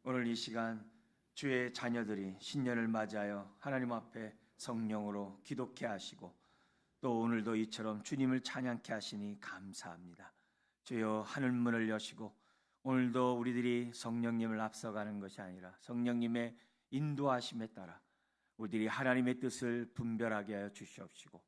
오늘 이 시간 주의 자녀들이 신년을 맞이하여 하나님 앞에 성령으로 기도케 하시고 또 오늘도 이처럼 주님을 찬양케 하시니 감사합니다. 주여 하늘문을 여시고 오늘도 우리들이 성령님을 앞서가는 것이 아니라 성령님의 인도하심에 따라 우리들이 하나님의 뜻을 분별하게 하여 주시옵시고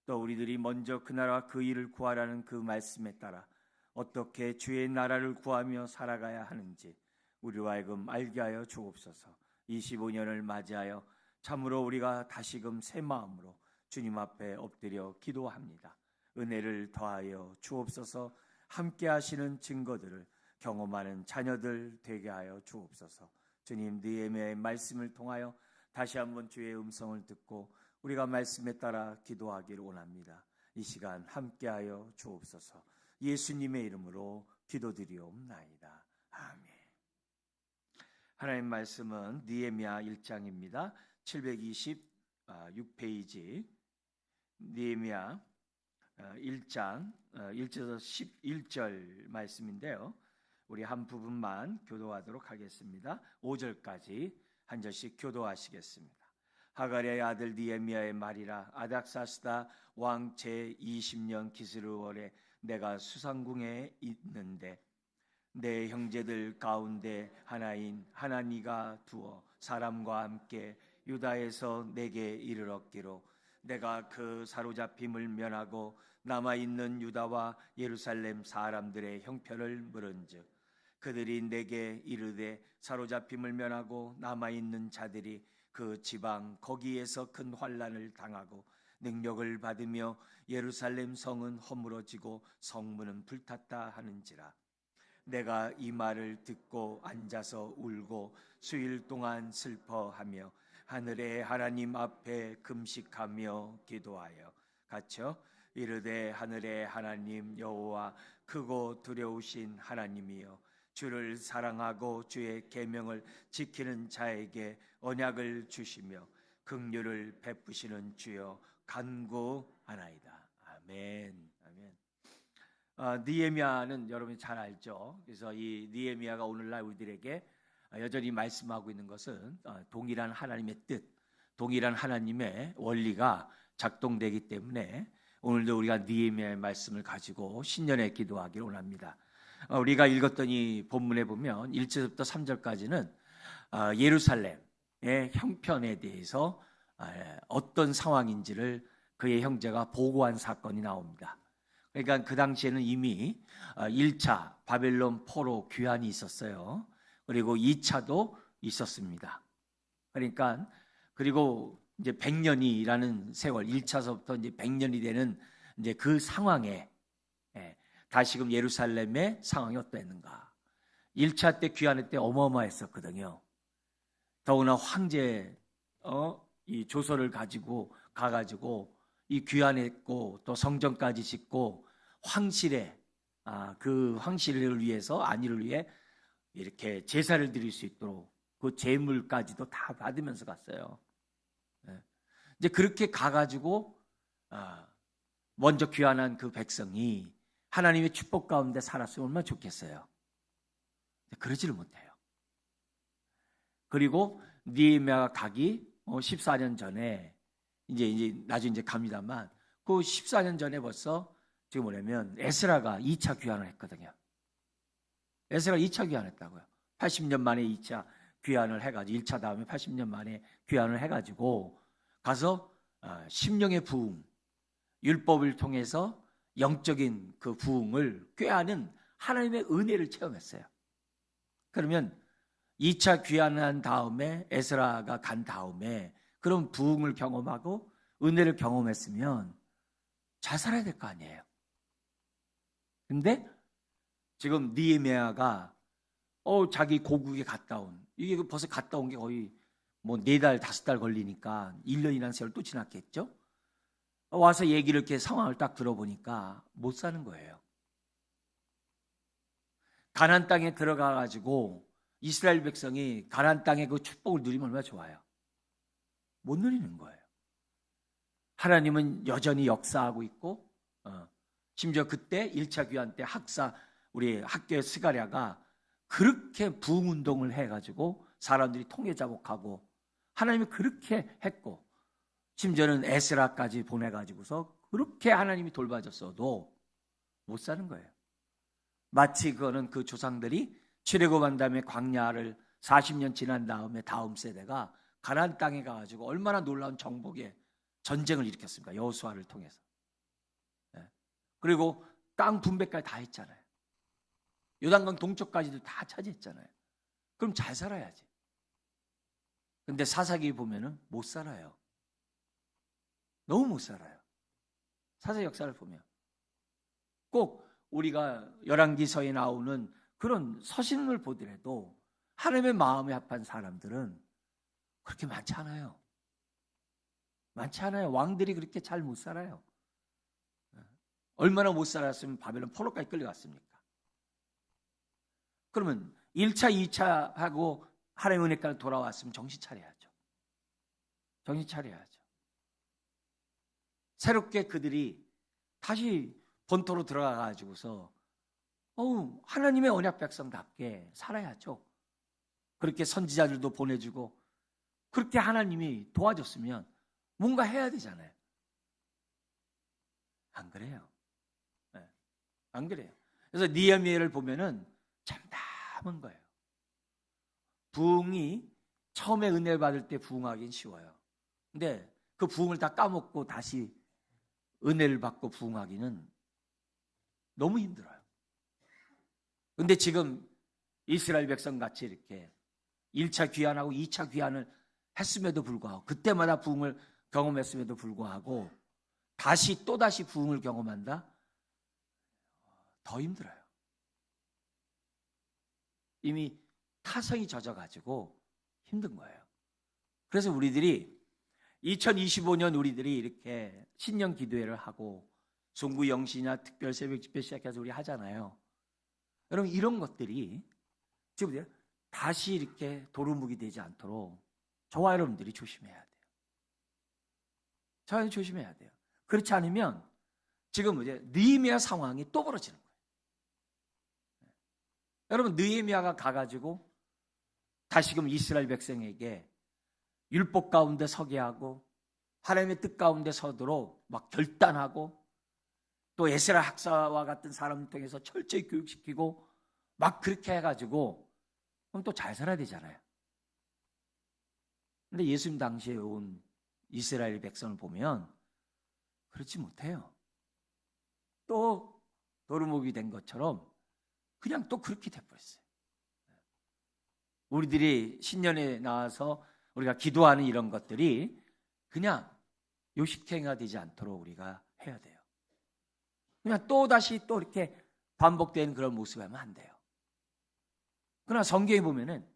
또 우리들이 먼저 그 나라와 그 일을 구하라는 그 말씀에 따라 어떻게 주의 나라를 구하며 살아가야 하는지 우리와 하여금 알게 하여 주옵소서. 25년을 맞이하여 참으로 우리가 다시금 새 마음으로 주님 앞에 엎드려 기도합니다. 은혜를 더하여 주옵소서. 함께 하시는 증거들을 경험하는 자녀들 되게 하여 주옵소서. 주님, 느헤미야의 말씀을 통하여 다시 한번 주의 음성을 듣고 우리가 말씀에 따라 기도하기를 원합니다. 이 시간 함께 하여 주옵소서. 예수님의 이름으로 기도드리옵나이다. 아멘. 하나님 말씀은 느헤미야 1장입니다. 726페이지 느헤미야 1장 1절에서 11절 말씀인데요. 우리 한 부분만 교도하도록 하겠습니다. 5절까지 한 절씩 교도하시겠습니다. 하가랴의 아들 느헤미야의 말이라. 아닥사스다 왕 제20년 기스르월에 내가 수상궁에 있는데 내 형제들 가운데 하나인 하나니가 두어 사람과 함께 유다에서 내게 이르렀기로 내가 그 사로잡힘을 면하고 남아있는 유다와 예루살렘 사람들의 형편을 물은즉 그들이 내게 이르되 사로잡힘을 면하고 남아있는 자들이 그 지방 거기에서 큰 환난을 당하고 능력을 받으며 예루살렘 성은 허물어지고 성문은 불탔다 하는지라. 내가 이 말을 듣고 앉아서 울고 수일 동안 슬퍼하며 하늘의 하나님 앞에 금식하며 기도하여 갇혀 이르되 하늘의 하나님 여호와 크고 두려우신 하나님이여 주를 사랑하고 주의 계명을 지키는 자에게 언약을 주시며 긍휼을 베푸시는 주여 간구하나이다. 아멘. 아멘. 느헤미야는 여러분이 잘 알죠. 그래서 이 느헤미야가 오늘날 우리들에게 여전히 말씀하고 있는 것은 동일한 하나님의 뜻, 동일한 하나님의 원리가 작동되기 때문에 오늘도 우리가 느헤미야의 말씀을 가지고 신년에 기도하기를 원합니다. 우리가 읽었던 이 본문에 보면 1절부터 3절까지는 예루살렘의 형편에 대해서 어떤 상황인지를 그의 형제가 보고한 사건이 나옵니다. 그러니까 그 당시에는 이미 1차 바벨론 포로 귀환이 있었어요. 그리고 2차도 있었습니다. 그러니까 그리고 이제 100년이라는 세월, 1차서부터 이제 100년이 되는 이제 그 상황에 다시금 예루살렘의 상황이 어땠는가? 1차 때 귀환할 때 어마어마했었거든요. 더구나 황제 이 조서를 가지고 가가지고 이 귀환했고 또 성전까지 짓고 황실에 그 황실을 위해서 안위를 위해 이렇게 제사를 드릴 수 있도록 그 제물까지도 다 받으면서 갔어요. 이제 그렇게 가가지고 먼저 귀환한 그 백성이 하나님의 축복 가운데 살았으면 얼마나 좋겠어요. 그러지를 못해요. 그리고 느헤미야가 가기 14년 전에 이제 나중에 이제 갑니다만 그 14년 전에 벌써 지금 뭐냐면 에스라가 2차 귀환을 했거든요. 에스라가 2차 귀환했다고요. 80년 만에 2차 귀환을 해가지고 1차 다음에 80년 만에 귀환을 해가지고 가서 심령의 부흥, 율법을 통해서 영적인 그 부흥을 꾀하는 하나님의 은혜를 체험했어요. 그러면 2차 귀환한 다음에 에스라가 간 다음에 그런 부흥을 경험하고 은혜를 경험했으면 잘 살아야 될 거 아니에요. 근데 지금 느헤미야가 자기 고국에 갔다 온, 이게 벌써 갔다 온 게 거의 뭐 4달, 5달 걸리니까 1년이라는 세월 또 지났겠죠? 와서 얘기를 이렇게 상황을 딱 들어보니까 못 사는 거예요. 가나안 땅에 들어가 가지고 이스라엘 백성이 가나안 땅의 그 축복을 누리면 얼마나 좋아요. 못 누리는 거예요. 하나님은 여전히 역사하고 있고 심지어 그때 1차 귀환 때 우리 학교의 스가랴가 그렇게 부흥운동을 해가지고 사람들이 통회자복하고 하나님이 그렇게 했고 심지어는 에스라까지 보내가지고서 그렇게 하나님이 돌봐줬어도 못 사는 거예요. 마치 그거는 그 조상들이 출애굽한 다음에 광야를 40년 지난 다음에 다음 세대가 가나안 땅에 가가지고 얼마나 놀라운 정복의 전쟁을 일으켰습니까? 여호수아를 통해서. 그리고 땅 분배까지 다 했잖아요. 요단강 동쪽까지도 다 차지했잖아요. 그럼 잘 살아야지. 근데 사사기 보면은 못 살아요. 너무 못 살아요. 사사 역사를 보면 꼭 우리가 열왕기서에 나오는 그런 서신을 보더라도 하나님의 마음에 합한 사람들은 그렇게 많지 않아요. 많지 않아요. 왕들이 그렇게 잘 못 살아요. 얼마나 못 살았으면 바벨론 포로까지 끌려갔습니까? 그러면 1차, 2차 하고 하나님의 은혜까지 돌아왔으면 정신 차려야죠. 정신 차려야죠. 새롭게 그들이 다시 본토로 들어가가지고서 하나님의 언약 백성답게 살아야죠. 그렇게 선지자들도 보내주고 그렇게 하나님이 도와줬으면 뭔가 해야 되잖아요. 안 그래요. 안 그래요. 그래서 느헤미야를 보면은 참 남은 거예요. 부흥이 처음에 은혜를 받을 때 부흥하기는 쉬워요. 근데 그 부흥을 다 까먹고 다시 은혜를 받고 부흥하기는 너무 힘들어요. 근데 지금 이스라엘 백성 같이 이렇게 1차 귀환하고 2차 귀환을 했음에도 불구하고 그때마다 부흥을 경험했음에도 불구하고 다시 또다시 부흥을 경험한다? 더 힘들어요. 이미 타성이 젖어가지고 힘든 거예요. 그래서 우리들이 2025년 우리들이 이렇게 신년 기도회를 하고 송구 영시나 특별 새벽 집회 시작해서 우리 하잖아요. 여러분 이런 것들이 지금 다시 이렇게 도루묵이 되지 않도록 저와 여러분들이 조심해야 돼요. 저와 조심해야 돼요. 그렇지 않으면 지금 이제 느헤미야 상황이 또 벌어지는 거예요. 여러분 느헤미야가 가가지고 다시금 이스라엘 백성에게 율법 가운데 서게 하고 하나님의 뜻 가운데 서도록 막 결단하고 또 에스라 학사와 같은 사람을 통해서 철저히 교육시키고 막 그렇게 해가지고 그럼 또 잘 살아야 되잖아요. 근데 예수님 당시에 온 이스라엘 백성을 보면 그렇지 못해요. 또 도루묵이 된 것처럼 그냥 또 그렇게 돼버렸어요. 우리들이 신년에 나와서 우리가 기도하는 이런 것들이 그냥 요식행위가 되지 않도록 우리가 해야 돼요. 그냥 또다시 또 이렇게 반복되는 그런 모습을 하면 안 돼요. 그러나 성경에 보면은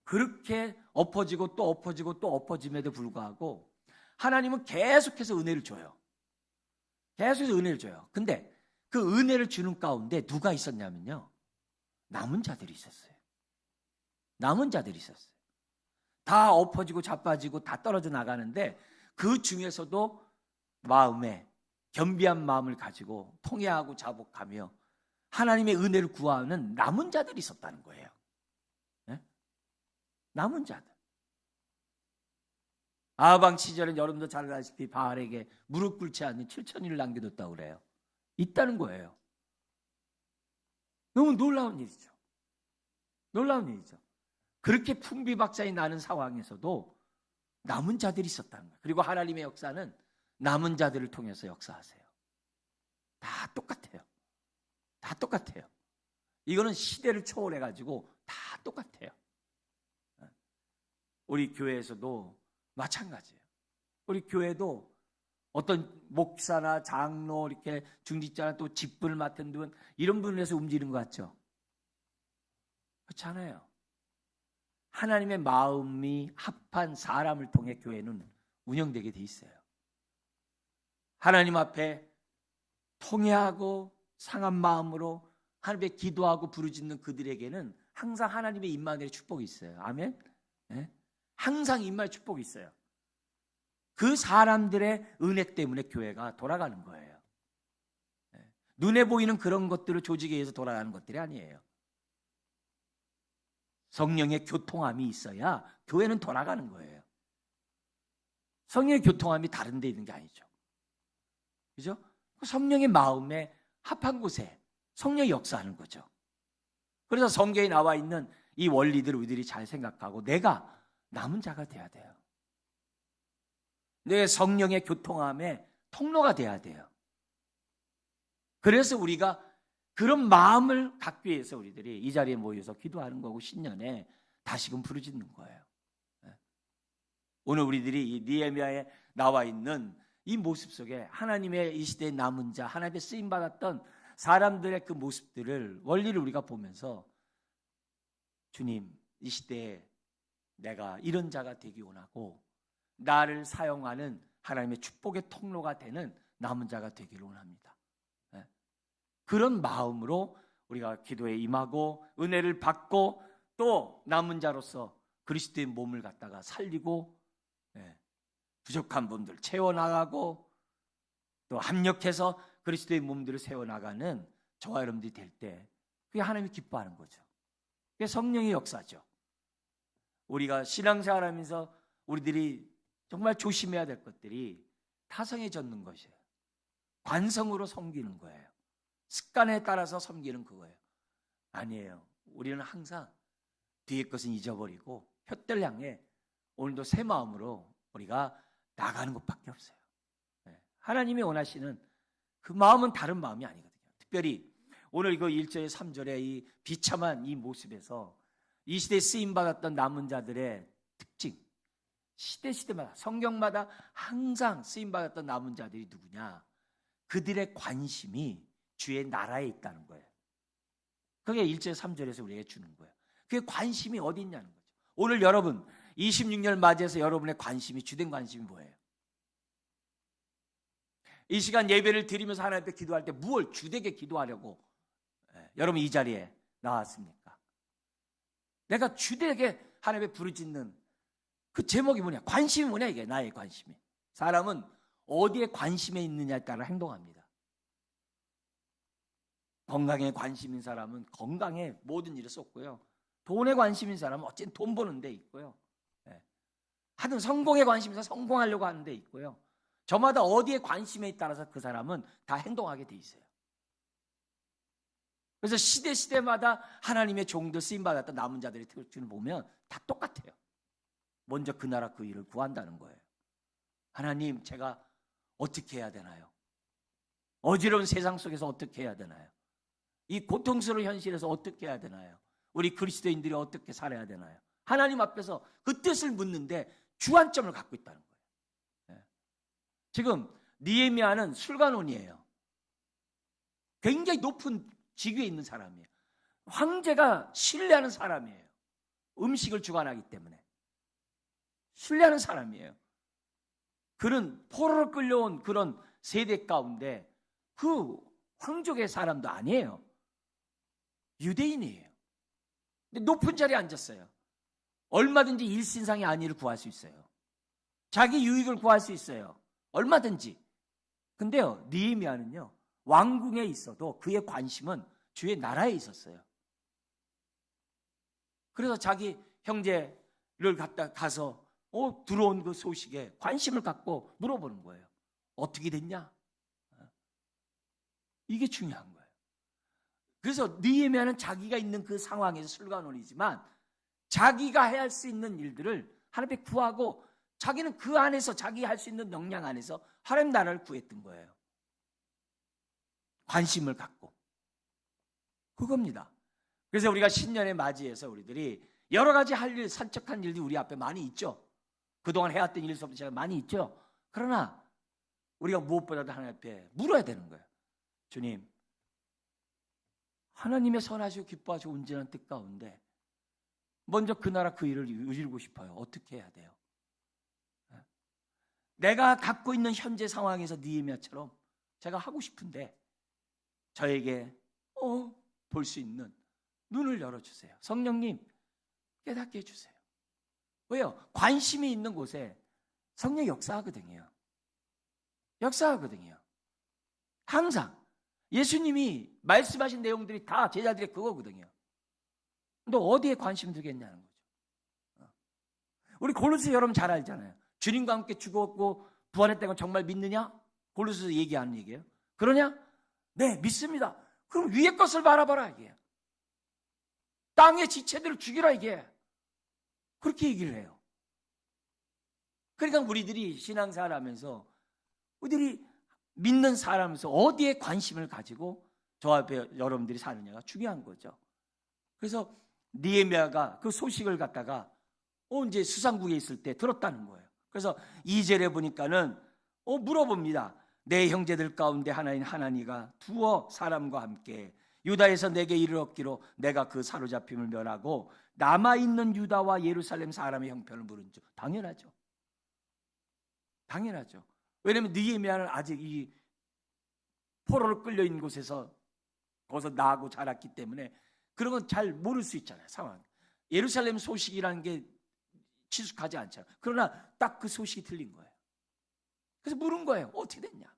그렇게 엎어지고 또 엎어지고 또 엎어짐에도 불구하고 하나님은 계속해서 은혜를 줘요. 계속해서 은혜를 줘요. 근데 그 은혜를 주는 가운데 누가 있었냐면요. 남은 자들이 있었어요. 남은 자들이 있었어요. 다 엎어지고 자빠지고 다 떨어져 나가는데 그 중에서도 마음에 겸비한 마음을 가지고 통회하고 자복하며 하나님의 은혜를 구하는 남은 자들이 있었다는 거예요. 네? 남은 자들. 아방 시절엔 여러분도 잘 아시다시피 바알에게 무릎 꿇지 않는 7,000일을 남겨뒀다고 그래요. 있다는 거예요. 너무 놀라운 일이죠. 놀라운 일이죠. 그렇게 풍비박산이 나는 상황에서도 남은 자들이 있었다는 거예요. 그리고 하나님의 역사는 남은 자들을 통해서 역사하세요. 다 똑같아요. 다 똑같아요. 이거는 시대를 초월해가지고 다 똑같아요. 우리 교회에서도 마찬가지예요. 우리 교회도 어떤 목사나 장로 이렇게 중직자나 또 직분을 맡은 분 이런 분에서 움직이는 것 같죠? 그렇지 않아요. 하나님의 마음이 합한 사람을 통해 교회는 운영되게 돼 있어요. 하나님 앞에 통회하고 상한 마음으로 하나님께 기도하고 부르짖는 그들에게는 항상 하나님의 임마누엘의 축복이 있어요. 아멘? 네? 항상 임마누엘의 축복이 있어요. 그 사람들의 은혜 때문에 교회가 돌아가는 거예요. 네. 눈에 보이는 그런 것들을 조직에 의해서 돌아가는 것들이 아니에요. 성령의 교통함이 있어야 교회는 돌아가는 거예요. 성령의 교통함이 다른 데 있는 게 아니죠. 그죠? 성령의 마음에 합한 곳에 성령이 역사하는 거죠. 그래서 성경에 나와 있는 이 원리들을 우리들이 잘 생각하고 내가 남은 자가 돼야 돼요. 내 성령의 교통함에 통로가 돼야 돼요. 그래서 우리가 그런 마음을 갖기 위해서 우리들이 이 자리에 모여서 기도하는 거고 신년에 다시금 부르짖는 거예요. 오늘 우리들이 이 느헤미야에 나와 있는 이 모습 속에 하나님의 이 시대의 남은 자, 하나님의 쓰임받았던 사람들의 그 모습들을, 원리를 우리가 보면서 주님, 이 시대에 내가 이런 자가 되기 원하고 나를 사용하는 하나님의 축복의 통로가 되는 남은 자가 되기를 원합니다. 그런 마음으로 우리가 기도에 임하고 은혜를 받고 또 남은 자로서 그리스도의 몸을 갖다가 살리고 부족한 분들 채워나가고 또 합력해서 그리스도의 몸들을 세워나가는 저와 여러분들이 될 때 그게 하나님이 기뻐하는 거죠. 그게 성령의 역사죠. 우리가 신앙생활하면서 우리들이 정말 조심해야 될 것들이 타성에 젖는 것이에요. 관성으로 섬기는 거예요. 습관에 따라서 섬기는 그거예요. 아니에요. 우리는 항상 뒤의 것은 잊어버리고 푯대를 향해 오늘도 새 마음으로 우리가 나가는 것밖에 없어요. 하나님이 원하시는 그 마음은 다른 마음이 아니거든요. 특별히 오늘 이거 1절 3절의 이 비참한 이 모습에서 이 시대에 쓰임받았던 남은 자들의 특징, 시대마다 성경마다 항상 쓰임받았던 남은 자들이 누구냐? 그들의 관심이 주의 나라에 있다는 거예요. 그게 1절 3절에서 우리에게 주는 거예요. 그게 관심이 어디 있냐는 거죠. 오늘 여러분 26년 맞이해서 여러분의 관심이, 주된 관심이 뭐예요? 이 시간 예배를 드리면서 하나님 앞에 기도할 때 무엇을 주되게 기도하려고 여러분 이 자리에 나왔습니까? 내가 주되게 하나님 앞에 부르짖는 그 제목이 뭐냐? 관심이 뭐냐? 이게 나의 관심이. 사람은 어디에 관심이 있느냐에 따라 행동합니다. 건강에 관심인 사람은 건강에 모든 일을 쏟고요. 돈에 관심인 사람은 어쨌든 돈 버는 데 있고요. 하여튼 성공에 관심이 있어서 성공하려고 하는 데 있고요. 저마다 어디에 관심에 따라서 그 사람은 다 행동하게 돼 있어요. 그래서 시대마다 하나님의 종들 쓰임받았던 남은 자들의 특징을 보면 다 똑같아요. 먼저 그 나라 그 일을 구한다는 거예요. 하나님, 제가 어떻게 해야 되나요? 어지러운 세상 속에서 어떻게 해야 되나요? 이 고통스러운 현실에서 어떻게 해야 되나요? 우리 그리스도인들이 어떻게 살아야 되나요? 하나님 앞에서 그 뜻을 묻는데 주안점을 갖고 있다는 거예요. 지금 느헤미야는 술관원이에요. 굉장히 높은 직위에 있는 사람이에요. 황제가 신뢰하는 사람이에요. 음식을 주관하기 때문에 신뢰하는 사람이에요. 그는 포로로 끌려온 그런 세대 가운데 그 황족의 사람도 아니에요. 유대인이에요. 근데 높은 자리에 앉았어요. 얼마든지 일신상의 안위를 구할 수 있어요. 자기 유익을 구할 수 있어요. 얼마든지. 근데요, 느헤미야는요, 왕궁에 있어도 그의 관심은 주의 나라에 있었어요. 그래서 자기 형제를 가서 들어온 그 소식에 관심을 갖고 물어보는 거예요. 어떻게 됐냐? 이게 중요한 거예요. 그래서 느헤미야는 자기가 있는 그 상황에서 술관원이지만 자기가 해야 할 수 있는 일들을 하나님께 구하고 자기는 그 안에서 자기 할 수 있는 역량 안에서 하나님 나라를 구했던 거예요. 관심을 갖고. 그겁니다. 그래서 우리가 신년에 맞이해서 우리들이 여러 가지 할 일, 산책한 일들이 우리 앞에 많이 있죠. 그동안 해왔던 일 속에 많이 있죠. 그러나 우리가 무엇보다도 하나님 앞에 물어야 되는 거예요. 주님, 하나님의 선하시고 기뻐하시고 온전한 뜻 가운데 먼저 그 나라 그 일을 이루고 싶어요. 어떻게 해야 돼요? 내가 갖고 있는 현재 상황에서 느헤미야처럼 제가 하고 싶은데 저에게 볼 수 있는 눈을 열어주세요. 성령님 깨닫게 해주세요. 왜요? 관심이 있는 곳에 성령이 역사하거든요. 역사하거든요. 항상 예수님이 말씀하신 내용들이 다 제자들의 그거거든요. 너 어디에 관심 두겠냐는 거죠. 우리 골로새 여러분 잘 알잖아요. 주님과 함께 죽었고 부활했다는 건 정말 믿느냐? 골로새서 얘기하는 얘기예요. 그러냐? 네, 믿습니다. 그럼 위의 것을 바라봐라 이게. 땅의 지체들을 죽이라 이게. 그렇게 얘기를 해요. 그러니까 우리들이 신앙생활 하면서 우리들이 믿는 사람에서 어디에 관심을 가지고 저 앞에 여러분들이 사느냐가 중요한 거죠. 그래서 느헤미야가 그 소식을 갖다가 이제 수상국에 있을 때 들었다는 거예요. 그래서 2절에 보니까는 물어봅니다. 내 형제들 가운데 하나인 하나니가 두어 사람과 함께 유다에서 내게 이를 얻기로 내가 그 사로잡힘을 면하고 남아있는 유다와 예루살렘 사람의 형편을 물은 줄. 당연하죠. 당연하죠. 왜냐하면 느헤미야는 아직 이 포로로 끌려있는 곳에서 거기서 나고 자랐기 때문에 그런 건 잘 모를 수 있잖아요. 상황. 예루살렘 소식이라는 게 친숙하지 않잖아요. 그러나 딱 그 소식이 들린 거예요. 그래서 물은 거예요. 어떻게 됐냐?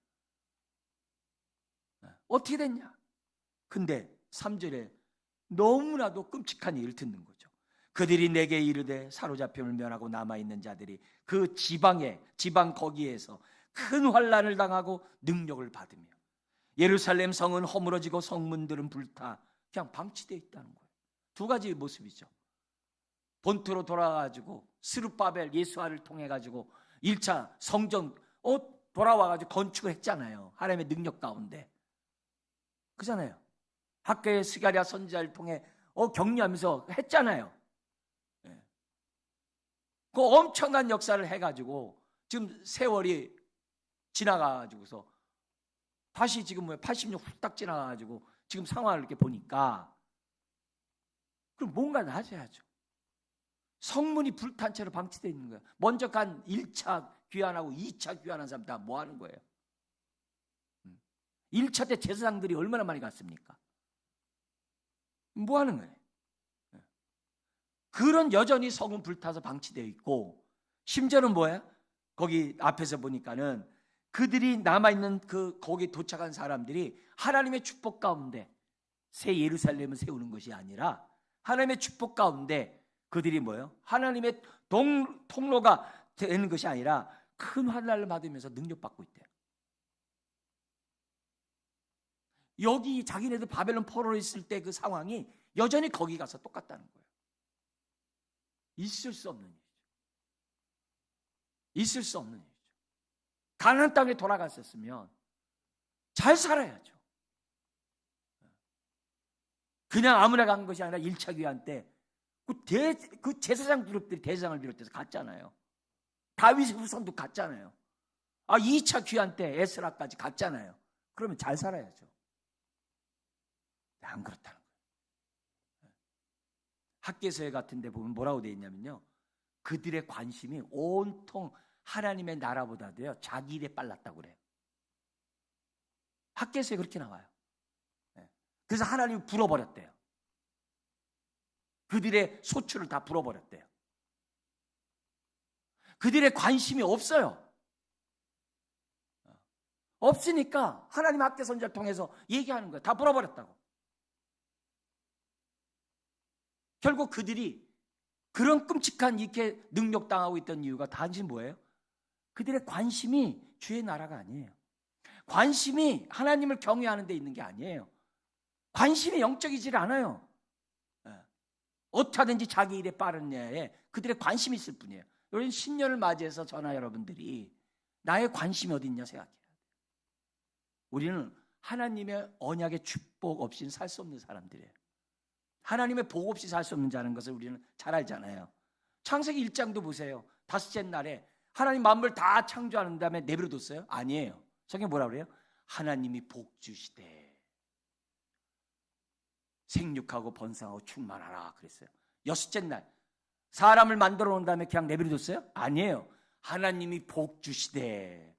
어떻게 됐냐? 근데 3절에 너무나도 끔찍한 일을 듣는 거죠. 그들이 내게 이르되 사로잡힘을 면하고 남아있는 자들이 그 지방 거기에서 큰 환난을 당하고 능력을 받으며 예루살렘 성은 허물어지고 성문들은 불타 그냥 방치되어 있다는 거예요. 두 가지 모습이죠. 본토로 돌아가지고 스룹바벨 예수아를 통해 가지고 1차 성전 돌아와가지고 건축을 했잖아요. 하나님의 능력 가운데. 그잖아요. 학교의 스가랴 선지자를 통해 격려하면서 했잖아요. 그 엄청난 역사를 해가지고 지금 세월이 지나가가지고서 다시 지금 80년 후딱 지나가가지고 지금 상황을 이렇게 보니까 그럼 뭔가 하셔야죠. 성문이 불탄 채로 방치되어 있는 거예요. 먼저 간 1차 귀환하고 2차 귀환한 사람 다 뭐 하는 거예요? 1차 때 제사장들이 얼마나 많이 갔습니까? 뭐 하는 거예요? 그런 여전히 성은 불타서 방치되어 있고 심지어는 뭐야? 거기 앞에서 보니까는 그들이 남아있는 거기 도착한 사람들이 하나님의 축복 가운데 새 예루살렘을 세우는 것이 아니라 하나님의 축복 가운데 그들이 뭐예요? 하나님의 통로가 되는 것이 아니라 큰 환난을 받으면서 능력받고 있대요. 여기 자기네들 바벨론 포로로 있을 때 그 상황이 여전히 거기 가서 똑같다는 거예요. 있을 수 없는 일이죠. 있을 수 없는 일이죠. 가나안 땅에 돌아갔었으면 잘 살아야죠. 그냥 아무나 간 것이 아니라 1차 귀환 때 그 제사장 그룹들이 대제사장을 비롯해서 갔잖아요. 다윗의 후손도 갔잖아요. 2차 귀환 때 에스라까지 갔잖아요. 그러면 잘 살아야죠. 안 그렇다는 거예요. 학개서에 같은 데 보면 뭐라고 되어 있냐면요. 그들의 관심이 온통 하나님의 나라보다도요 자기 일에 빨랐다고 그래요. 학개서에 그렇게 나와요. 그래서 하나님이 불어버렸대요. 그들의 소출을 다 불어버렸대요. 그들의 관심이 없어요. 없으니까 하나님 학개 선지자를 통해서 얘기하는 거예요. 다 불어버렸다고. 결국 그들이 그런 끔찍한 이렇게 능력당하고 있던 이유가 단지 뭐예요? 그들의 관심이 주의 나라가 아니에요. 관심이 하나님을 경외하는 데 있는 게 아니에요. 관심이 영적이질 않아요. 어떻게 하든지 자기 일에 빠르냐에 그들의 관심이 있을 뿐이에요. 여러분 신년을 맞이해서 저나 여러분들이 나의 관심이 어디 있냐 생각해야 돼요. 우리는 하나님의 언약의 축복 없이는 살 수 없는 사람들이에요. 하나님의 복 없이 살 수 없는 자라는 것을 우리는 잘 알잖아요. 창세기 1장도 보세요. 다섯째 날에 하나님 만물 다 창조하는 다음에 내버려뒀어요? 아니에요. 성경에 뭐라 그래요? 하나님이 복 주시되 생육하고 번성하고 충만하라 그랬어요. 여섯째 날 사람을 만들어 놓은 다음에 그냥 내버려뒀어요? 아니에요. 하나님이 복 주시되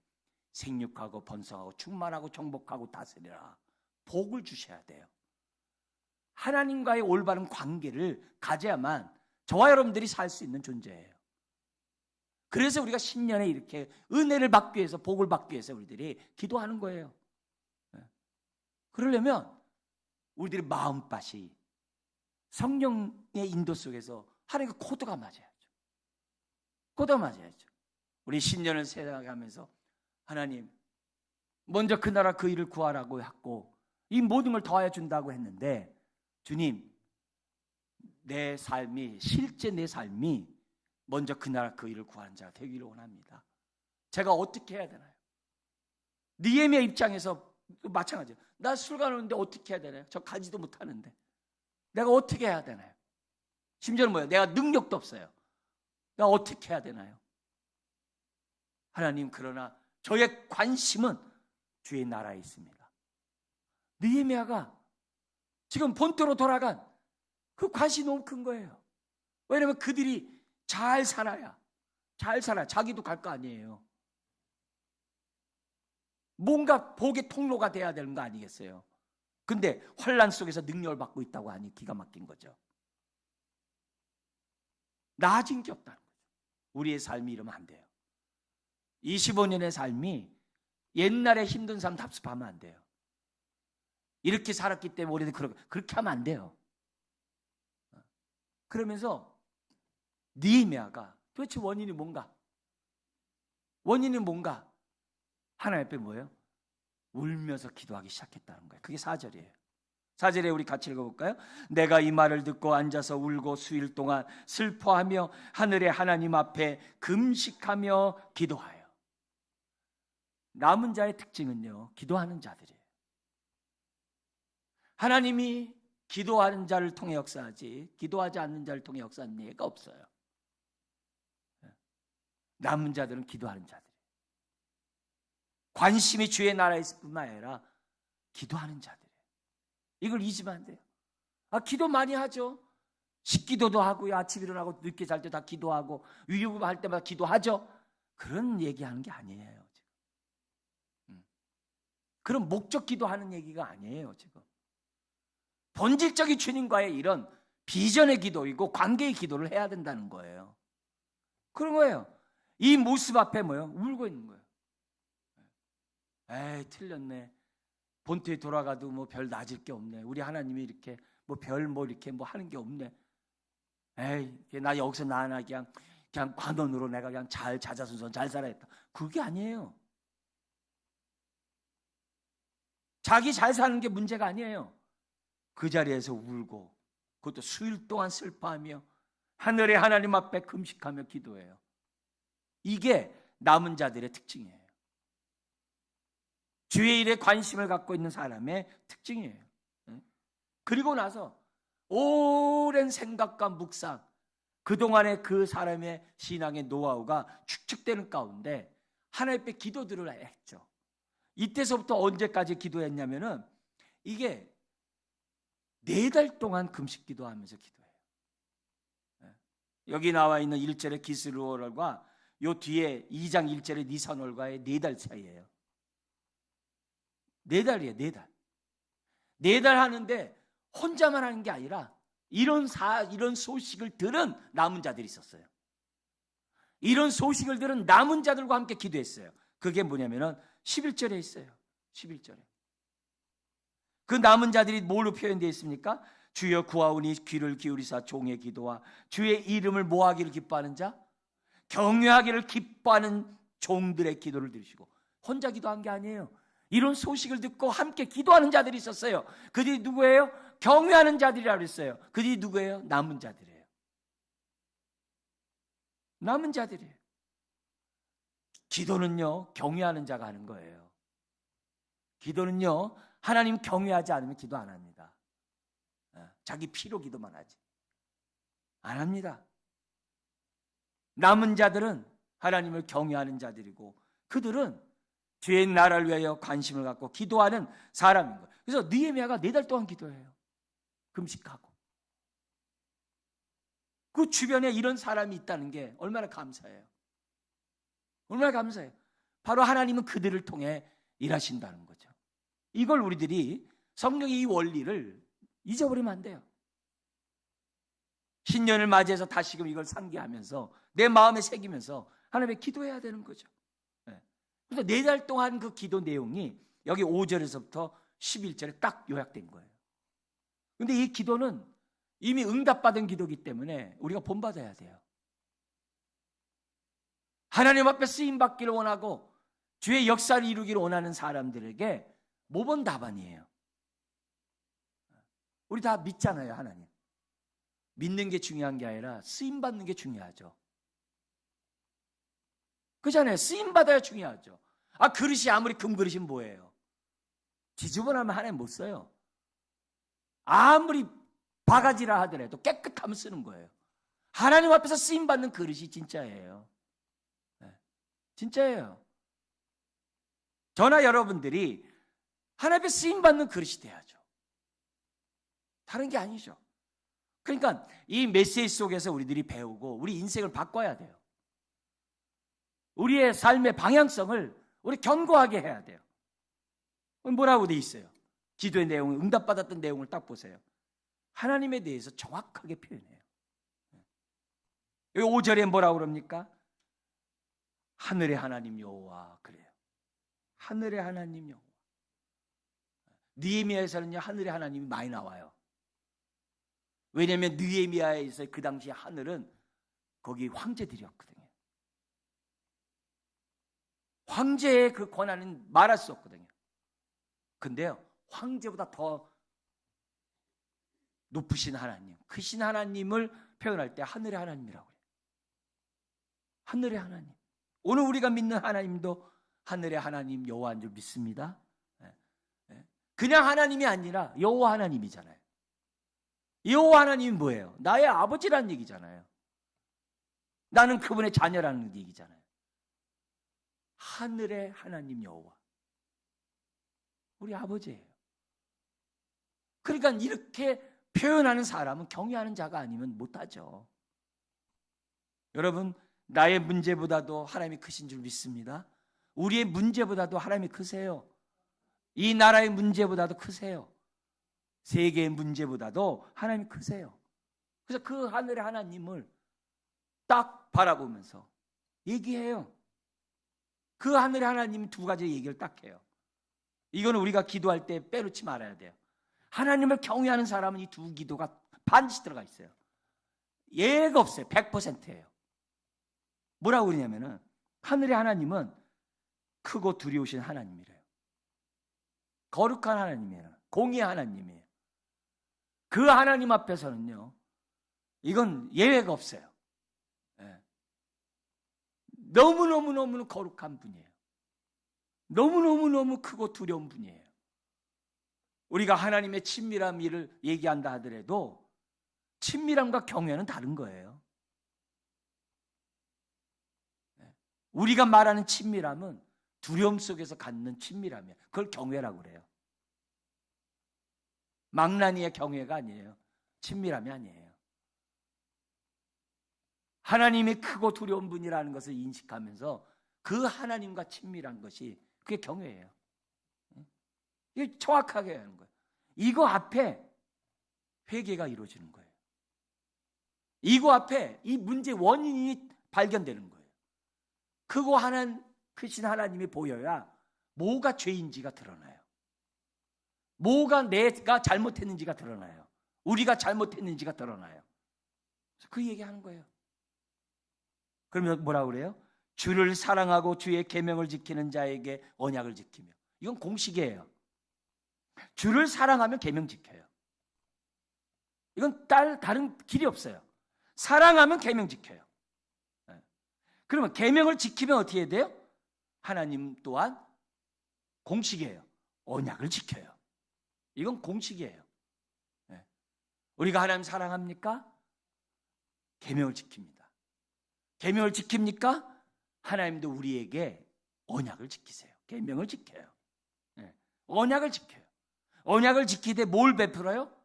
생육하고 번성하고 충만하고 정복하고 다스리라. 복을 주셔야 돼요. 하나님과의 올바른 관계를 가져야만 저와 여러분들이 살 수 있는 존재예요. 그래서 우리가 신년에 이렇게 은혜를 받기 위해서 복을 받기 위해서 우리들이 기도하는 거예요. 그러려면 우리들의 마음밭이 성령의 인도 속에서 하나님과 코드가 맞아야죠. 코드가 맞아야죠. 우리 신년을 세워가면서 하나님, 먼저 그 나라 그 일을 구하라고 했고 이 모든 걸 더하여 준다고 했는데, 주님, 내 삶이, 실제 내 삶이 먼저 그 나라 그 일을 구하는 자가 되기를 원합니다. 제가 어떻게 해야 되나요? 느헤미야 입장에서 마찬가지예요. 나 술 가는데 어떻게 해야 되나요? 저 가지도 못하는데 내가 어떻게 해야 되나요? 심지어는 뭐예요? 내가 능력도 없어요. 내가 어떻게 해야 되나요? 하나님, 그러나 저의 관심은 주의 나라에 있습니다. 느헤미야가 지금 본토로 돌아간 그 관심이 너무 큰 거예요. 왜냐하면 그들이 잘 살아야 자기도 갈 거 아니에요. 뭔가 복의 통로가 돼야 되는 거 아니겠어요? 근데 환난 속에서 능력을 받고 있다고 하니 기가 막힌 거죠. 나아진 게 없다는 거죠. 우리의 삶이 이러면 안 돼요. 25년의 삶이 옛날에 힘든 삶 답습하면 안 돼요. 이렇게 살았기 때문에 우리는 그렇게 하면 안 돼요. 그러면서 느헤미야가 도대체 원인이 뭔가? 하나님 앞에 뭐예요? 울면서 기도하기 시작했다는 거예요. 그게 4절이에요. 4절에 우리 같이 읽어볼까요? 내가 이 말을 듣고 앉아서 울고 수일 동안 슬퍼하며 하늘의 하나님 앞에 금식하며 기도하여. 남은 자의 특징은요, 기도하는 자들이에요. 하나님이 기도하는 자를 통해 역사하지 기도하지 않는 자를 통해 역사하는 예가 없어요. 남은 자들은 기도하는 자들이에요. 관심이 주의 나라에 있을 뿐만 아니라 기도하는 자들이에요. 이걸 잊으면 안 돼요. 기도 많이 하죠. 식기도도 하고요. 아침 일어나고 늦게 잘 때 다 기도하고 위로할 때마다 기도하죠. 그런 얘기하는 게 아니에요. 지금. 그런 목적 기도하는 얘기가 아니에요. 지금. 본질적인 주님과의 이런 비전의 기도이고 관계의 기도를 해야 된다는 거예요. 그런 거예요. 이 모습 앞에 뭐예요? 울고 있는 거예요. 에이, 틀렸네. 본토에 돌아가도 뭐 별 나질 게 없네. 우리 하나님이 이렇게 이렇게 하는 게 없네. 에이, 나 여기서 나나 그냥 관원으로 내가 그냥 잘 자자손손 잘 살아야겠다. 그게 아니에요. 자기 잘 사는 게 문제가 아니에요. 그 자리에서 울고 그것도 수일 동안 슬퍼하며 하늘의 하나님 앞에 금식하며 기도해요. 이게 남은 자들의 특징이에요. 주의 일에 관심을 갖고 있는 사람의 특징이에요. 그리고 나서 오랜 생각과 묵상, 그동안의 그 사람의 신앙의 노하우가 축적되는 가운데 하나님 앞에 기도들을 했죠. 이때서부터 언제까지 기도했냐면은 이게 4달 동안 금식 기도하면서 기도해요. 여기 나와 있는 1절의 기스루월과 요 뒤에 2장 1절의 니산월과의 4달 사이예요. 4달이에요. 4달. 4달 하는데 혼자만 하는 게 아니라 이런 소식을 들은 남은 자들이 있었어요. 이런 소식을 들은 남은 자들과 함께 기도했어요. 그게 뭐냐면은 11절에 있어요. 11절에. 그 남은 자들이 뭘로 표현되어 있습니까? 주여 구하오니 귀를 기울이사 종의 기도와 주의 이름을 모하기를 기뻐하는 자, 경외하기를 기뻐하는 종들의 기도를 들으시고. 혼자 기도한 게 아니에요. 이런 소식을 듣고 함께 기도하는 자들이 있었어요. 그들이 누구예요? 경외하는 자들이라고 했어요. 그들이 누구예요? 남은 자들이에요. 남은 자들이에요. 기도는요, 경외하는 자가 하는 거예요. 기도는요, 하나님 경외하지 않으면 기도 안 합니다. 자기 피로 기도만 하지 안 합니다. 남은 자들은 하나님을 경외하는 자들이고 그들은 주의 나라를 위하여 관심을 갖고 기도하는 사람인 거예요. 그래서 느헤미야가 4달 동안 기도해요. 금식하고. 그 주변에 이런 사람이 있다는 게 얼마나 감사해요. 얼마나 감사해요. 바로 하나님은 그들을 통해 일하신다는 거죠. 이걸 우리들이 성령의 이 원리를 잊어버리면 안 돼요. 신년을 맞이해서 다시금 이걸 상기하면서 내 마음에 새기면서 하나님께 기도해야 되는 거죠. 그래서 4달 동안 그 기도 내용이 여기 5절에서부터 11절에 딱 요약된 거예요. 그런데 이 기도는 이미 응답받은 기도이기 때문에 우리가 본받아야 돼요. 하나님 앞에 쓰임받기를 원하고 주의 역사를 이루기를 원하는 사람들에게 모범 답안이에요. 우리 다 믿잖아요, 하나님. 믿는 게 중요한 게 아니라 쓰임받는 게 중요하죠. 그잖아요. 쓰임받아야 중요하죠. 그릇이 아무리 금그릇이면 뭐예요? 지저분하면 하나님 못 써요. 아무리 바가지라 하더라도 깨끗하면 쓰는 거예요. 하나님 앞에서 쓰임받는 그릇이 진짜예요. 진짜예요. 저나 여러분들이 하나님 앞에 쓰임받는 그릇이 돼야죠. 다른 게 아니죠. 그러니까 이 메시지 속에서 우리들이 배우고 우리 인생을 바꿔야 돼요. 우리의 삶의 방향성을 우리 견고하게 해야 돼요. 뭐라고 돼 있어요? 기도의 내용, 응답받았던 내용을 딱 보세요. 하나님에 대해서 정확하게 표현해요. 여기 5절에 뭐라고 그럽니까? 하늘의 하나님 여호와 그래요. 하늘의 하나님 여호와. 느헤미야에서는요 하늘의 하나님이 많이 나와요. 왜냐하면 느헤미야에서 그 당시 하늘은 거기 황제들이었거든요. 황제의 그 권한은 말할 수 없거든요. 근데요 황제보다 더 높으신 하나님, 크신 하나님을 표현할 때 하늘의 하나님이라고 해요. 하늘의 하나님. 오늘 우리가 믿는 하나님도 하늘의 하나님 여호와인 줄 믿습니다. 그냥 하나님이 아니라 여호와 하나님이잖아요. 여호와 하나님이 뭐예요? 나의 아버지라는 얘기잖아요. 나는 그분의 자녀라는 얘기잖아요. 하늘의 하나님 여호와. 우리 아버지예요. 그러니까 이렇게 표현하는 사람은 경외하는 자가 아니면 못하죠. 여러분, 나의 문제보다도 하나님이 크신 줄 믿습니다. 우리의 문제보다도 하나님이 크세요. 이 나라의 문제보다도 크세요. 세계의 문제보다도 하나님이 크세요. 그래서 그 하늘의 하나님을 딱 바라보면서 얘기해요. 그 하늘의 하나님 두 가지 얘기를 딱 해요. 이거는 우리가 기도할 때 빼놓지 말아야 돼요. 하나님을 경외하는 사람은 이 두 기도가 반드시 들어가 있어요. 예가 없어요. 100%예요. 뭐라고 그러냐면은 하늘의 하나님은 크고 두려우신 하나님이래요. 거룩한 하나님이에요. 공의의 하나님이에요. 그 하나님 앞에서는요 이건 예외가 없어요. 너무너무 거룩한 분이에요. 너무너무 크고 두려운 분이에요. 우리가 하나님의 친밀함을 얘기한다 하더라도 친밀함과 경외는 다른 거예요. 우리가 말하는 친밀함은 두려움 속에서 갖는 친밀함이에요. 그걸 경외라고 그래요. 망나니의 경외가 아니에요. 친밀함이 아니에요. 하나님이 크고 두려운 분이라는 것을 인식하면서 그 하나님과 친밀한 것이 그게 경외예요. 이게 정확하게 하는 거예요. 이거 앞에 회개가 이루어지는 거예요. 이거 앞에 이 문제 원인이 발견되는 거예요. 크고 크신 하나님이 보여야 뭐가 죄인지가 드러나요. 뭐가 내가 잘못했는지가 드러나요. 우리가 잘못했는지가 드러나요. 그 얘기하는 거예요. 그러면 뭐라고 그래요? 주를 사랑하고 주의 계명을 지키는 자에게 언약을 지키며. 이건 공식이에요. 주를 사랑하면 계명 지켜요. 이건 다른 길이 없어요. 사랑하면 계명 지켜요. 그러면 계명을 지키면 어떻게 해야 돼요? 하나님 또한 공식이에요. 언약을 지켜요. 이건 공식이에요. 우리가 하나님 사랑합니까? 계명을 지킵니다. 계명을 지킵니까? 하나님도 우리에게 언약을 지키세요. 계명을 지켜요. 언약을 지켜요. 언약을 지키되 뭘 베풀어요?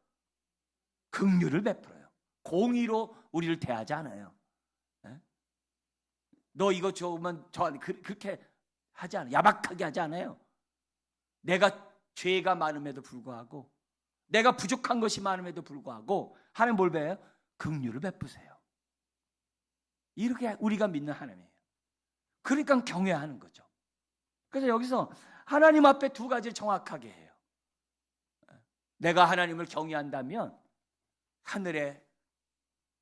긍휼을 베풀어요. 공의로 우리를 대하지 않아요. 너 이거 좋으면 그렇게 하지 않아요. 야박하게 하지 않아요. 내가 죄가 많음에도 불구하고 내가 부족한 것이 많음에도 불구하고 하나님 뭘 베요? 긍휼을 베푸세요. 이렇게 우리가 믿는 하나님이에요. 그러니까 경외하는 거죠. 그래서 여기서 하나님 앞에 두 가지를 정확하게 해요. 내가 하나님을 경외한다면 하늘의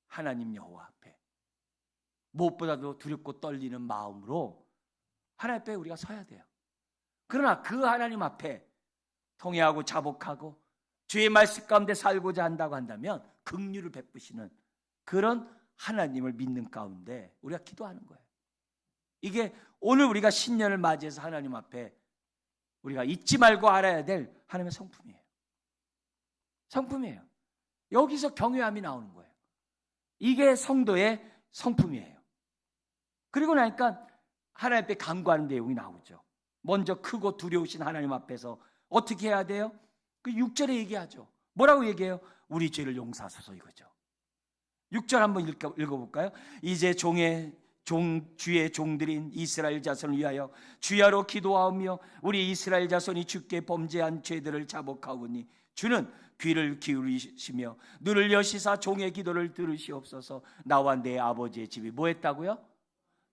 하나님 여호와 앞에 무엇보다도 두렵고 떨리는 마음으로 하나님 앞에 우리가 서야 돼요. 그러나 그 하나님 앞에 통회하고 자복하고 주의 말씀 가운데 살고자 한다고 한다면 긍휼을 베푸시는 그런 하나님을 믿는 가운데 우리가 기도하는 거예요. 이게 오늘 우리가 신년을 맞이해서 하나님 앞에 우리가 잊지 말고 알아야 될 하나님의 성품이에요. 성품이에요. 여기서 경외함이 나오는 거예요. 이게 성도의 성품이에요. 그리고 나니까 하나님 앞에 간구하는 내용이 나오죠. 먼저 크고 두려우신 하나님 앞에서 어떻게 해야 돼요? 그 6절에 얘기하죠. 뭐라고 얘기해요? 우리 죄를 용서하소서 이거죠. 6절 한번 읽어볼까요? 이제 주의 종들인 이스라엘 자손을 위하여 주야로 기도하오며 우리 이스라엘 자손이 주께 범죄한 죄들을 자복하오니 주는 귀를 기울이시며 눈을 여시사 종의 기도를 들으시옵소서. 나와 내 아버지의 집이 뭐 했다고요?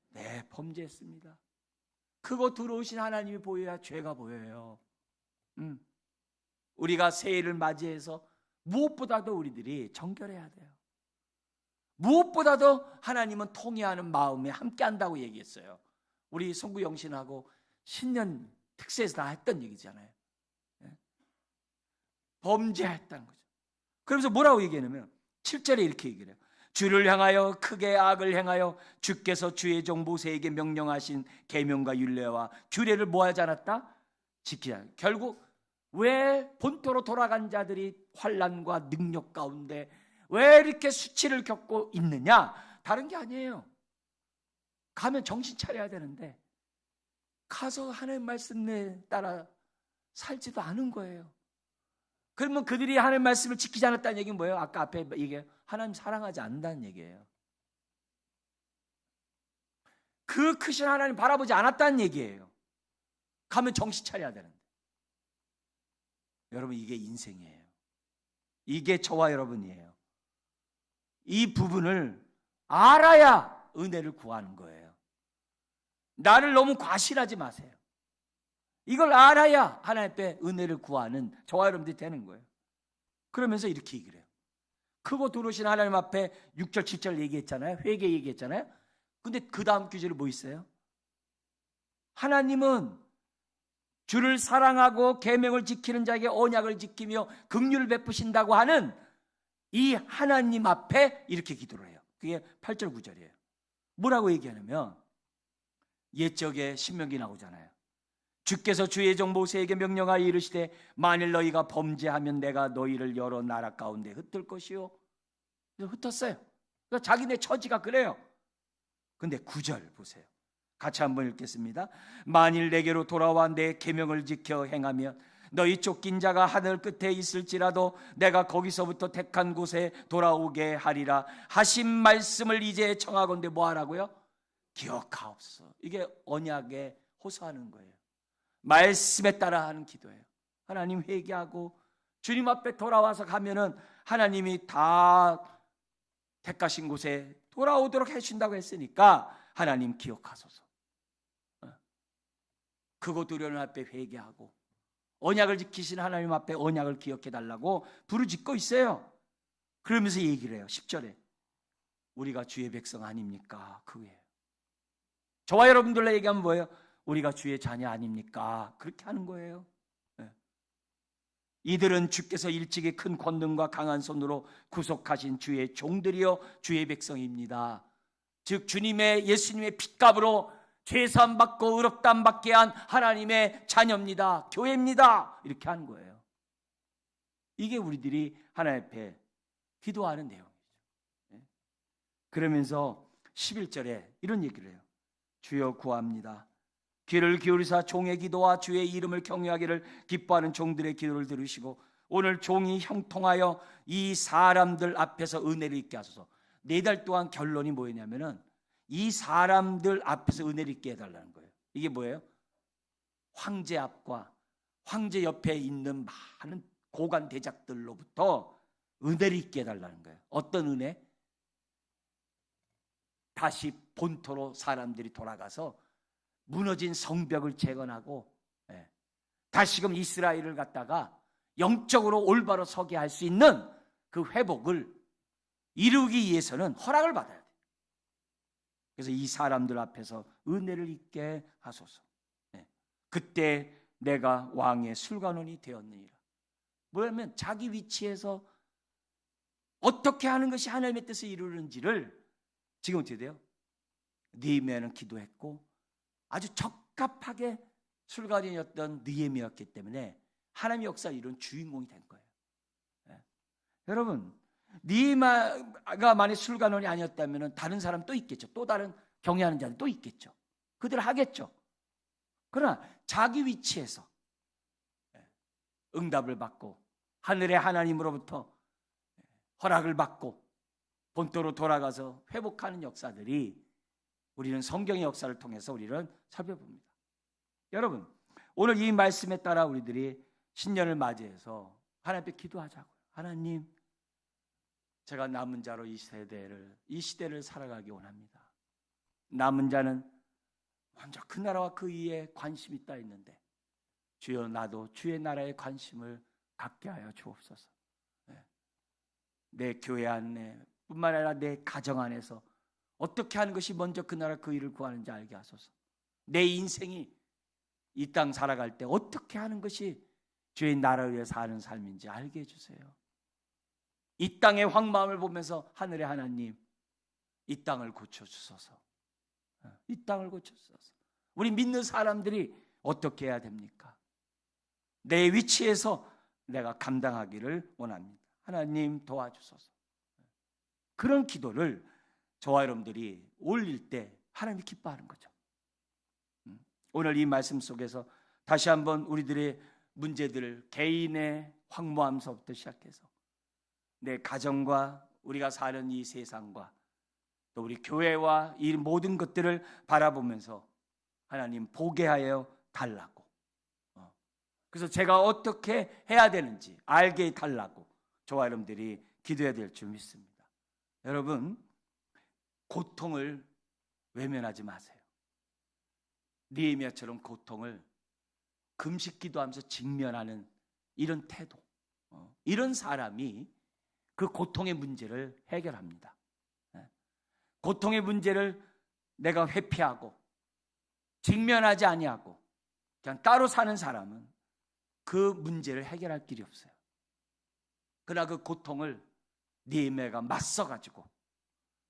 네, 범죄했습니다. 크고 두려우신 하나님이 보여야 죄가 보여요. 우리가 새해를 맞이해서 무엇보다도 우리들이 정결해야 돼요. 무엇보다도 하나님은 통회하는 마음에 함께 한다고 얘기했어요. 우리 송구 영신하고 신년 특세에서 다 했던 얘기잖아요. 범죄했다는 거죠. 그러면서 뭐라고 얘기하냐면 7절에 이렇게 얘기를 해요. 주를 향하여 크게 악을 행하여 주께서 주의 종 모세에게 명령하신 계명과 율례와 규례를 뭐하지 않았다? 지키지 않았다. 결국 왜 본토로 돌아간 자들이 환난과 능력 가운데 왜 이렇게 수치를 겪고 있느냐? 다른 게 아니에요. 가면 정신 차려야 되는데 가서 하나님 말씀에 따라 살지도 않은 거예요. 그러면 그들이 하나님 말씀을 지키지 않았다는 얘기는 뭐예요? 아까 앞에 얘기해요. 하나님 사랑하지 않는다는 얘기예요. 그 크신 하나님 바라보지 않았다는 얘기예요. 가면 정신 차려야 되는데. 여러분, 이게 인생이에요. 이게 저와 여러분이에요. 이 부분을 알아야 은혜를 구하는 거예요. 나를 너무 과신하지 마세요. 이걸 알아야 하나님 앞에 은혜를 구하는 저와 여러분들이 되는 거예요. 그러면서 이렇게 얘기를 해요. 크고 두루신 하나님 앞에 6절 7절 얘기했잖아요. 회개 얘기했잖아요. 근데 그 다음 구절이 뭐 있어요? 하나님은 주를 사랑하고 계명을 지키는 자에게 언약을 지키며 긍휼을 베푸신다고 하는 이 하나님 앞에 이렇게 기도를 해요. 그게 8절 9절이에요. 뭐라고 얘기하냐면 옛적에 신명기 나오잖아요. 주께서 주의 종 모세에게 명령하여 이르시되 만일 너희가 범죄하면 내가 너희를 여러 나라 가운데 흩을 것이요. 그래서 흩었어요. 그러니까 자기네 처지가 그래요. 근데 9절 보세요. 같이 한번 읽겠습니다. 만일 내게로 돌아와 내 계명을 지켜 행하면 너희 쫓긴 자가 하늘 끝에 있을지라도 내가 거기서부터 택한 곳에 돌아오게 하리라 하신 말씀을 이제 청하건대 뭐 하라고요? 기억하옵소서. 이게 언약에 호소하는 거예요. 말씀에 따라 하는 기도예요. 하나님 회개하고 주님 앞에 돌아와서 가면은 하나님이 다 택하신 곳에 돌아오도록 해주신다고 했으니까 하나님 기억하소서. 크고 두려운 앞에 회개하고 언약을 지키신 하나님 앞에 언약을 기억해 달라고 부르짖고 있어요. 그러면서 얘기를 해요. 10절에 우리가 주의 백성 아닙니까? 그거예요. 저와 여러분들로 얘기하면 뭐예요? 우리가 주의 자녀 아닙니까? 그렇게 하는 거예요. 이들은 주께서 일찍이 큰 권능과 강한 손으로 구속하신 주의 종들이요 주의 백성입니다. 즉 주님의 예수님의 핏값으로 죄사함 받고 의롭다함 받게 한 하나님의 자녀입니다. 교회입니다. 이렇게 하는 거예요. 이게 우리들이 하나님 앞에 기도하는 내용이죠. 그러면서 11절에 이런 얘기를 해요. 주여 구합니다. 귀를 기울이사 종의 기도와 주의 이름을 경외하기를 기뻐하는 종들의 기도를 들으시고 오늘 종이 형통하여 이 사람들 앞에서 은혜를 있게 하소서. 4달 동안 결론이 뭐였냐면은 이 사람들 앞에서 은혜를 있게 해달라는 거예요. 이게 뭐예요? 황제 앞과 황제 옆에 있는 많은 고관 대작들로부터 은혜를 있게 해달라는 거예요. 어떤 은혜? 다시 본토로 사람들이 돌아가서 무너진 성벽을 재건하고 다시금 이스라엘을 갖다가 영적으로 올바로 서게 할 수 있는 그 회복을 이루기 위해서는 허락을 받아야 돼요. 그래서 이 사람들 앞에서 은혜를 입게 하소서. 그때 내가 왕의 술관원이 되었느니라. 뭐냐면 자기 위치에서 어떻게 하는 것이 하나님의 뜻을 이루는지를 지금 어떻게 돼요? 느헤미야는 기도했고 아주 적합하게 술관원이었던 느헤미야였기 때문에 하나님의 역사를 이룬 주인공이 된 거예요. 여러분, 느헤미야가 만약 술관원이 아니었다면 다른 사람 또 있겠죠. 또 다른 경외하는 자들 또 있겠죠. 그들 하겠죠. 그러나 자기 위치에서 응답을 받고 하늘의 하나님으로부터 허락을 받고 본토로 돌아가서 회복하는 역사들이 우리는 성경의 역사를 통해서 우리는 살펴봅니다. 여러분, 오늘 이 말씀에 따라 우리들이 신년을 맞이해서 하나님 앞에 기도하자고요. 하나님, 제가 남은 자로 이 시대를 살아가기 원합니다. 남은 자는 먼저 그 나라와 그 위에 관심이 있다 했는데 주여 나도 주의 나라에 관심을 갖게 하여 주옵소서. 내 교회 안에 뿐만 아니라 내 가정 안에서 어떻게 하는 것이 먼저 그 나라 그 일을 구하는지 알게 하소서. 내 인생이 이 땅 살아갈 때 어떻게 하는 것이 주의 나라를 위해 사는 삶인지 알게 해주세요. 이 땅의 황망함을 보면서 하늘의 하나님, 이 땅을 고쳐주소서. 이 땅을 고쳐주소서. 우리 믿는 사람들이 어떻게 해야 됩니까? 내 위치에서 내가 감당하기를 원합니다. 하나님 도와주소서. 그런 기도를 저와 여러분들이 올릴 때 하나님이 기뻐하는 거죠. 오늘 이 말씀 속에서 다시 한번 우리들의 문제들을 개인의 황무함서부터 시작해서 내 가정과 우리가 사는 이 세상과 또 우리 교회와 이 모든 것들을 바라보면서 하나님 보게 하여 달라고, 그래서 제가 어떻게 해야 되는지 알게 달라고 저와 여러분들이 기도해야 될 줄 믿습니다. 여러분, 고통을 외면하지 마세요. 느헤미야처럼 고통을 금식 기도하면서 직면하는 이런 태도, 이런 사람이 그 고통의 문제를 해결합니다. 고통의 문제를 내가 회피하고 직면하지 아니하고 그냥 따로 사는 사람은 그 문제를 해결할 길이 없어요. 그러나 그 고통을 느헤미야가 맞서가지고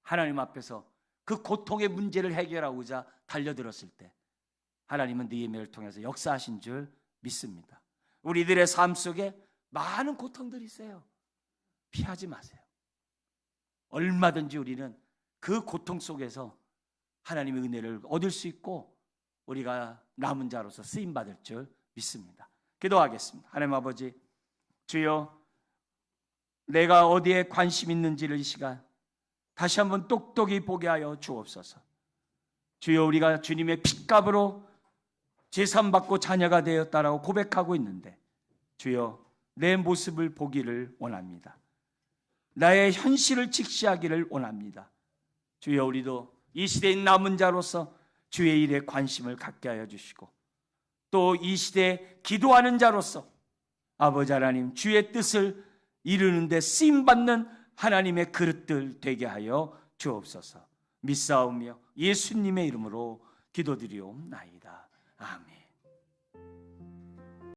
하나님 앞에서 그 고통의 문제를 해결하고자 달려들었을 때 하나님은 느헤미야를 통해서 역사하신 줄 믿습니다. 우리들의 삶 속에 많은 고통들이 있어요. 피하지 마세요. 얼마든지 우리는 그 고통 속에서 하나님의 은혜를 얻을 수 있고 우리가 남은 자로서 쓰임받을 줄 믿습니다. 기도하겠습니다. 하나님 아버지, 주여, 내가 어디에 관심 있는지를 이 시간 다시 한번 똑똑히 보게 하여 주옵소서. 주여, 우리가 주님의 핏값으로 제삼받고 자녀가 되었다라고 고백하고 있는데 주여, 내 모습을 보기를 원합니다. 나의 현실을 직시하기를 원합니다. 주여, 우리도 이 시대의 남은 자로서 주의 일에 관심을 갖게 하여 주시고 또 이 시대에 기도하는 자로서 아버지 하나님 주의 뜻을 이루는 데 쓰임받는 하나님의 그릇들 되게 하여 주옵소서. 믿사오며 예수님의 이름으로 기도드리옵나이다. 아멘.